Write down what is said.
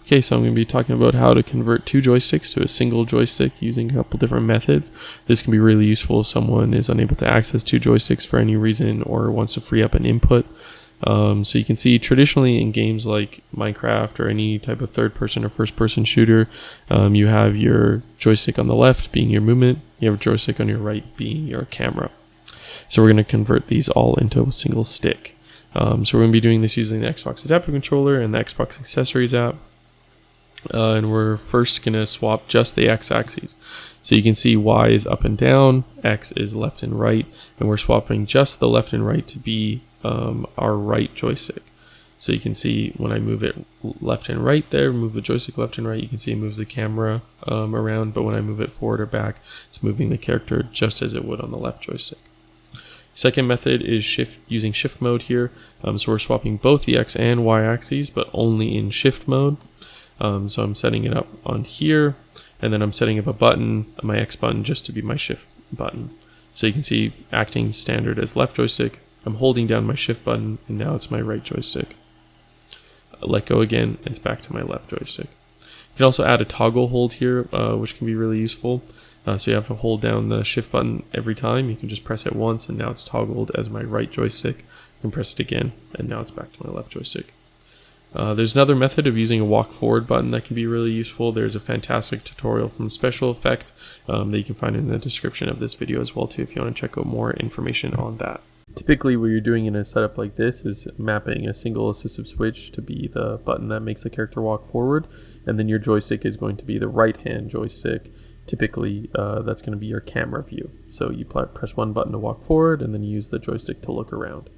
Okay, so I'm going to be talking about how to convert two joysticks to a single joystick using a couple different methods. This can be really useful if someone is unable to access two joysticks for any reason or wants to free up an input. So you can see traditionally in games like Minecraft or any type of third-person or first-person shooter, you have your joystick on the left being your movement, you have a joystick on your right being your camera. So we're going to convert these all into a single stick. So we're going to be doing this using the Xbox Adaptive Controller and the Xbox Accessories app. And we're first going to swap just the X-axes. So you can see Y is up and down, X is left and right, and we're swapping just the left and right to be our right joystick. So you can see when I move it left and right there, move the joystick left and right, you can see it moves the camera around, but when I move it forward or back, it's moving the character just as it would on the left joystick. Second method is using shift mode here. So we're swapping both the X and Y axes, but only in shift mode. So I'm setting it up on here, and then I'm setting up a button, my X button, just to be my shift button. So you can see acting standard as left joystick. I'm holding down my shift button, and now it's my right joystick. Let go again, it's back to my left joystick. You can also add a toggle hold here, which can be really useful. So you have to hold down the shift button every time. You can just press it once, and now it's toggled as my right joystick. You can press it again, and now it's back to my left joystick. There's another method of using a walk forward button that can be really useful. There's a fantastic tutorial from Special Effect that you can find in the description of this video as well too if you want to check out more information on that. Typically what you're doing in a setup like this is mapping a single assistive switch to be the button that makes the character walk forward, and then your joystick is going to be the right hand joystick. Typically that's going to be your camera view. So you press one button to walk forward, and then you use the joystick to look around.